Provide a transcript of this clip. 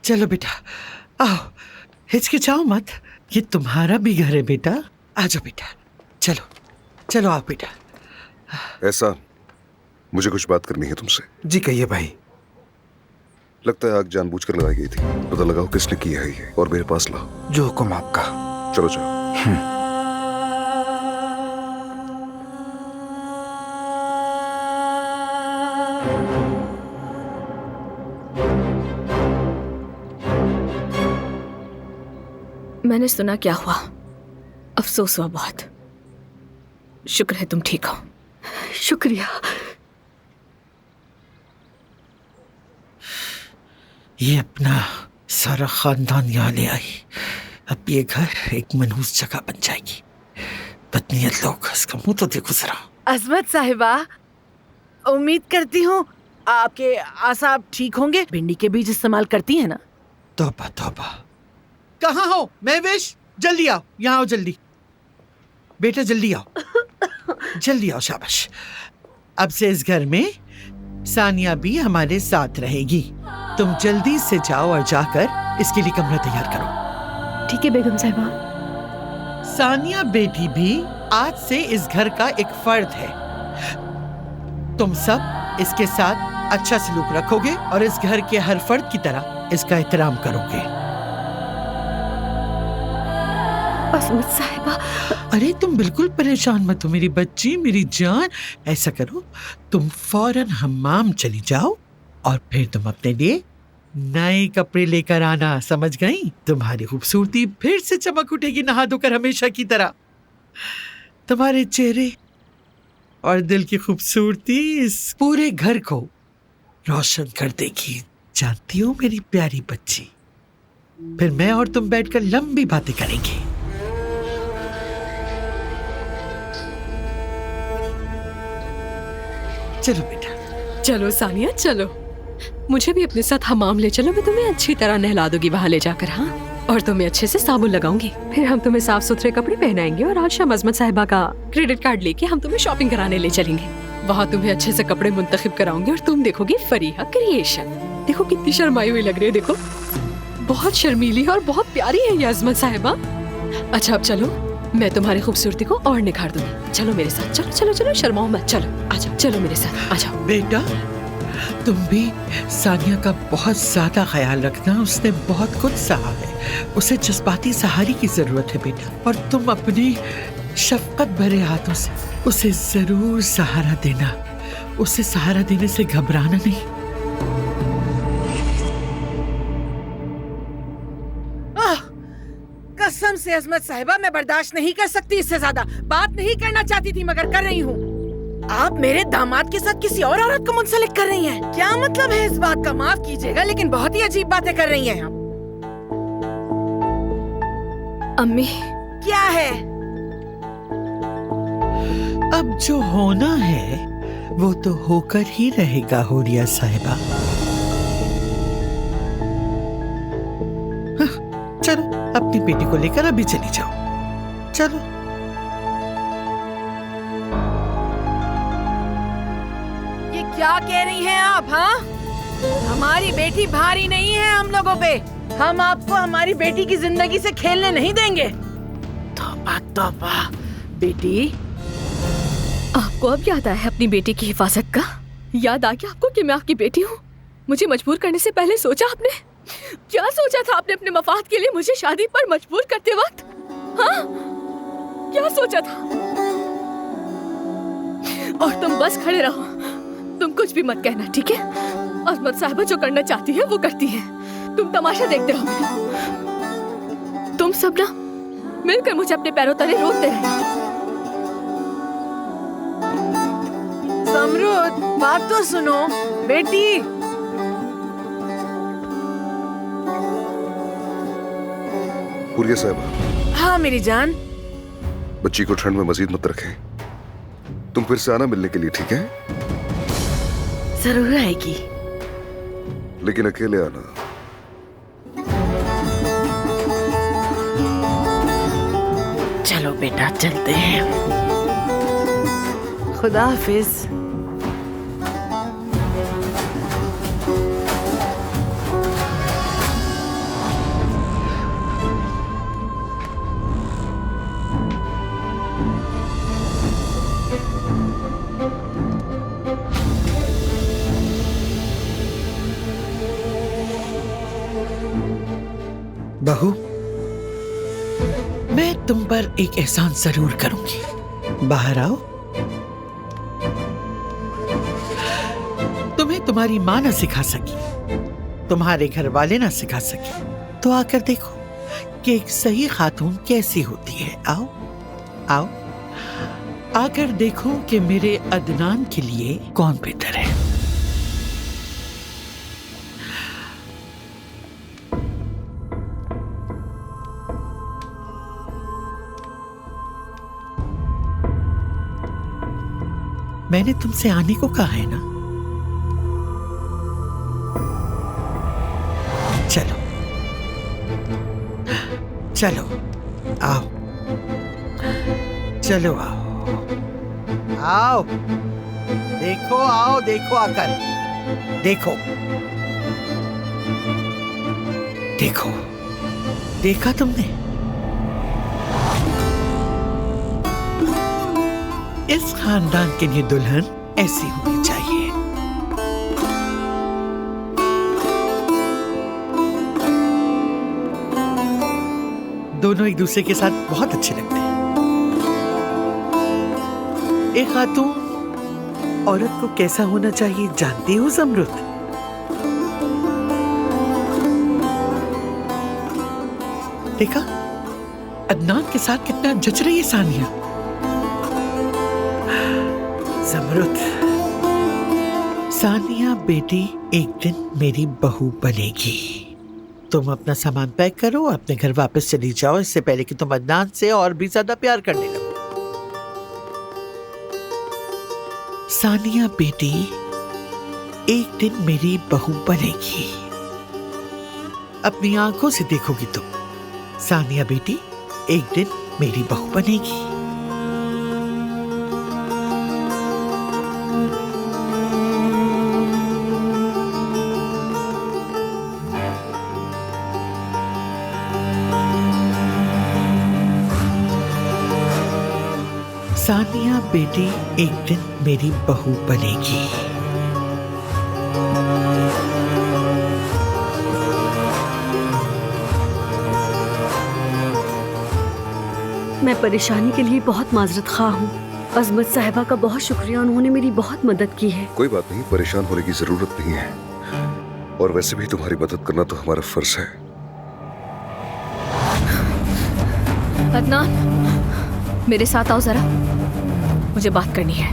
चलो बेटा, आओ, हिचकिचाओ मत, ये तुम्हारा भी घर है बेटा। आ जाओ बेटा, चलो चलो आओ बेटा। ऐसा, मुझे कुछ बात करनी है तुमसे। जी कहिए भाई। लगता है आग जानबूझकर लगाई गई थी। पता लगाओ किसने किया है ये और मेरे पास लाओ। जो हुक्म आपका। चलो चलो। मैंने सुना क्या हुआ, अफसोस हुआ बहुत। शुक्र है तुम ठीक हो। शुक्रिया। ये अपना सारा खानदान यहाँ ले आई। अब ये घर एक मनहूस जगह बन जाएगी। बदनीयत लोग, इसका मुंह तो देखो जरा। अजमत साहिबा, उम्मीद करती हूँ आपके आसाब ठीक होंगे। भिंडी के बीज इस्तेमाल करती हैं ना? तौबा तौबा। कहाँ हो महविश? जल्दी आओ, यहाँ आओ जल्दी। बेटा जल्दी आओ, जल्दी आओ, शाबाश। अब से इस घर में सानिया भी हमारे साथ रहेगी। तुम जल्दी से जाओ और जाकर इसके लिए कमरा तैयार करो। ठीक है बेगम साहिबा। सानिया बेटी भी आज से इस घर का एक फर्द है। तुम सब इसके साथ अच्छा सलूक रखोगे और इस घर के हर फर्द की तरह इसका एहतराम करोगे। अजमत साहिबा। अरे तुम बिल्कुल परेशान मत हो मेरी बच्ची, मेरी जान। ऐसा करो, तुम फौरन हम्माम चली जाओ और फिर तुम अपने लिए नए कपड़े लेकर आना, समझ गई? तुम्हारी खूबसूरती फिर से चमक उठेगी नहा धोकर हमेशा की तरह। तुम्हारे चेहरे और दिल की खूबसूरती इस पूरे घर को रोशन कर देगी, जानती हो मेरी प्यारी बच्ची। फिर मैं और तुम बैठकर लंबी बातें करेंगे। चलो बेटा। चलो सानिया चलो, मुझे भी अपने साथ हमाम ले चलो। मैं तुम्हें अच्छी तरह नहला दूंगी वहाँ ले जाकर। हाँ, और तुम्हें अच्छे से साबुन लगाऊंगी। फिर हम तुम्हें साफ सुथरे कपड़े पहनाएंगे और आज शाम अजमत साहिबा का क्रेडिट कार्ड लेके हम तुम्हें शॉपिंग कराने ले चलेंगे। वहाँ तुम्हें अच्छे से कपड़े मुंतखब कराऊंगी और तुम देखोगी फरीहा क्रिएशन। देखो कितनी शर्माई हुई लग रही है, देखो बहुत शर्मीली है और बहुत प्यारी है ये अजमत साहिबा। अच्छा अब चलो, मैं तुम्हारी खूबसूरती को और निखार दूंगी। चलो मेरे साथ, चलो चलो चलो, शर्माओ मत, चलो आ जाओ, चलो मेरे साथ आ जाओ। बेटा तुम भी सानिया का बहुत ज्यादा ख्याल रखना, उसने बहुत कुछ सहा है, उसे जज्बाती सहारे की जरूरत है बेटा। और तुम अपने शफकत भरे हाथों से उसे जरूर सहारा देना, उसे सहारा देने से घबराना नहीं। कसम से अजमत साहिबा, मैं बर्दाश्त नहीं कर सकती इससे ज्यादा। बात नहीं करना चाहती थी मगर कर रही हूँ। आप मेरे दामाद के साथ किसी और औरत को मुंसलिक कर रही हैं। क्या मतलब है इस बात का? माफ कीजिएगा लेकिन बहुत ही अजीब बातें कर रही हैं आप। अम्मी क्या है? अब जो होना है वो तो होकर ही रहेगा हुरिया साहिबा। चलो अपनी बेटी को लेकर अभी चली जाओ, चलो। ये क्या कह रही हैं आप? हाँ, हमारी बेटी भारी नहीं है हम लोगों पे। हम आपको हमारी बेटी की जिंदगी से खेलने नहीं देंगे। तौबा तौबा। बेटी, आपको अब याद आया है अपनी बेटी की हिफाजत का? याद आ गया आपको कि मैं आपकी बेटी हूँ? मुझे मजबूर करने से पहले सोचा आपने? क्या सोचा था आपने अपने मफाद के लिए मुझे शादी पर मजबूर करते वक्त? हाँ, क्या सोचा था? और तुम बस खड़े रहो, तुम कुछ भी मत कहना, ठीक है? अजमत साहिबा जो करना चाहती है वो करती है, तुम तमाशा देखते रहो। तुम सब ना मिलकर मुझे अपने पैरों तले रोकते रहना। समरूद, बात तो सुनो बेटी। हुरिया साहिबा। हाँ मेरी जान। बच्ची को ठंड में मजीद मत रखें। तुम फिर से आना मिलने के लिए, ठीक है? जरूर आएगी, लेकिन अकेले आना। चलो बेटा चलते हैं। खुदा हाफिज। बहू, मैं तुम पर एक एहसान जरूर करूंगी। बाहर आओ। तुम्हें तुम्हारी माँ न सिखा सकी, तुम्हारे घर वाले ना सिखा सके, तो आकर देखो कि एक सही खातून कैसी होती है। आओ आओ, आकर देखो कि मेरे अदनान के लिए कौन बेहतर है। मैंने तुमसे आने को कहा है ना। चलो चलो, आओ, चलो आओ आओ, देखो, आओ देखो, आकर देखो, देखो, देखा तुमने? इस खानदान के लिए दुल्हन ऐसी होनी चाहिए। दोनों एक दूसरे के साथ बहुत अच्छे लगते हैं। एक खातून औरत को कैसा होना चाहिए जानती हो ज़मरुद? देखा अदनान के साथ कितना जच रही है सानिया। ज़मरुद, सानिया बेटी एक दिन मेरी बहू बनेगी। तुम अपना सामान पैक करो, अपने घर वापस चली जाओ, इससे पहले कि तुम अदनान से और भी ज्यादा प्यार करने लगो। सानिया बेटी एक दिन मेरी बहू बनेगी। अपनी आंखों से देखोगी तुम, सानिया बेटी एक दिन मेरी बहू बनेगी। सानिया बेटी एक दिन मेरी बहू बनेगी। मैं परेशानी के लिए बहुत माजरत खा हूँ। अजमत साहिबा का बहुत शुक्रिया, उन्होंने मेरी बहुत मदद की है। कोई बात नहीं, परेशान होने की जरूरत नहीं है। और वैसे भी तुम्हारी मदद करना तो हमारा फर्ज है। अदनान, मेरे साथ आओ जरा, मुझे बात करनी है।